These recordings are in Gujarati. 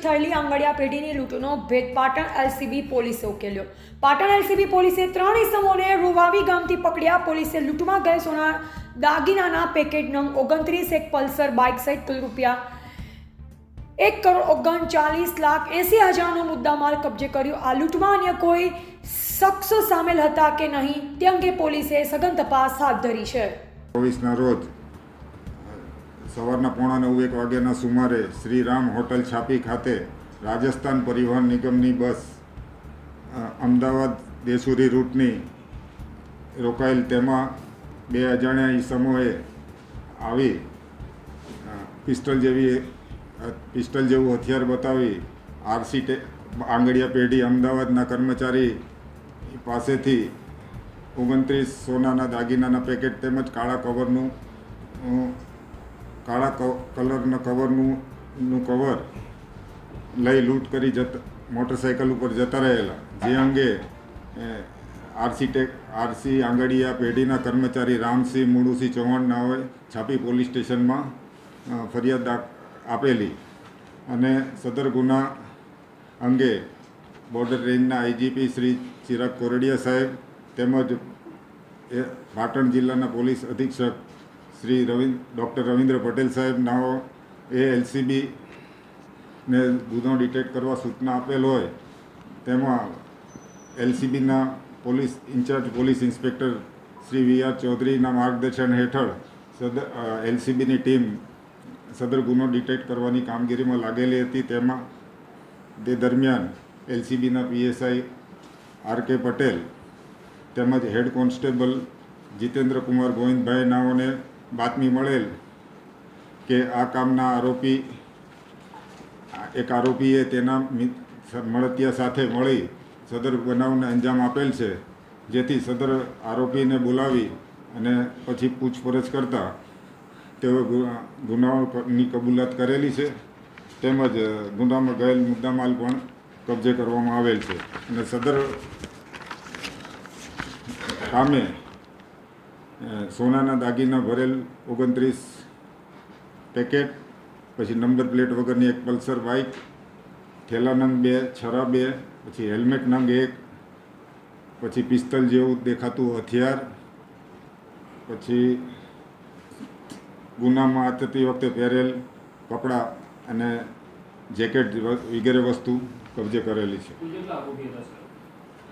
થયેલી આંગડિયા પેઢીની લૂંટનો ભેદ પાટણ એલસીબી પોલીસે ઉકેલ્યો। પાટણ એલસીબી પોલીસે 3 ઇસમોને રૂવાવી ગામથી પકડ્યા। પોલીસે લૂંટમાં ગયેલ સોના દાગીનાના પેકેટ નંગ 29, એક પલ્સર બાઇક સહિત કુલ રૂપિયા 1,39,80,000નો મુદ્દામાલ કબજે કર્યો। આ લૂંટમાં અન્ય કોઈ શખ્સ સામેલ હતા કે નહીં તે અંગે પોલીસે સઘન તપાસ હાથ ધરી છે। 24ના રોજ સવારના 8:45 વાગ્યાના સુમારે શ્રીરામ હોટલ છાપી ખાતે રાજસ્થાન પરિવહન નિગમની બસ અમદાવાદ દેસુરી રૂટની રોકાયેલ, તેમાં 2 અજાણ્યા ઈસમોએ આવી પિસ્ટલ જેવું હથિયાર બતાવી આરસી આંગડિયા પેઢી અમદાવાદના કર્મચારી પાસેથી 29 સોનાના દાગીનાના પેકેટ તેમજ કાળા કલરના કવરનું કવર લઈ લૂંટ કરી મોટરસાઇકલ ઉપર જતા રહેલા, જે અંગે આરસી આંગડિયા પેઢીના કર્મચારી રામસિંહ મુળુસિંહ ચૌહાણ નાઓએ છાપી પોલીસ સ્ટેશનમાં ફરિયાદ આપેલી અને સદર ગુના અંગે બોર્ડર રેન્જના આઈજીપી શ્રી ચિરાગ કોરડિયા સાહેબ તેમજ પાટણ જિલ્લાના પોલીસ અધિક્ષક શ્રી ડૉક્ટર રવિન્દ્ર પટેલ સાહેબ નાઓ એલસીબીને ગુનો ડિટેક્ટ કરવા સૂચના આપેલ હોય, તેમાં એલસીબીના incharge police inspector Shri V R. ચૌધરીના માર્ગદર્શન હેઠળ એલસીબીની ટીમ સદર ગુનો ડિટેક્ટ કરવાની કામગીરીમાં લાગેલી હતી। તેમાં તે દરમિયાન એલસીબીના પીએસઆઈ આર.કે. પટેલ તેમજ હેડ કોન્સ્ટેબલ જીતેન્દ્ર કુમાર ગોવિંદભાઈ નાઓને બાતમી મળેલ કે આ કામના એક આરોપીએ તેના મળતિયા સાથે મળી સદર બનાવને અંજામ આપેલ છે, જેથી સદર આરોપીને બોલાવી અને પછી પૂછપરછ કરતા તેઓ ગુનાઓની કબૂલાત કરેલી છે, તેમજ ગુનામાં ગયેલ મુદ્દામાલ પણ કબજે કરવામાં આવેલ છે અને સદર કામે સોનાના દાગીના ભરેલ 29 પેકેટ, પછી નંબર પ્લેટ વગરની એક પલ્સર બાઇક, થેલા નંગ 2, છરા 2, પછી હેલ્મેટ નંગ 1, પછી પિસ્તલ જેવું દેખાતું હથિયાર, પછી ગુનામાં આચરતી વખતે પહેરેલ કપડાં અને જેકેટ વગેરે વસ્તુ કબજે કરેલી છે।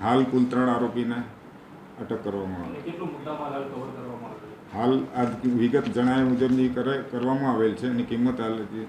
હાલ કુલ 3 આરોપીને અટક કરવામાં આવી। હાલ આ વિગત જણાવ્યા મુજબની કરવામાં આવેલ છે, એની કિંમત હાલ નથી।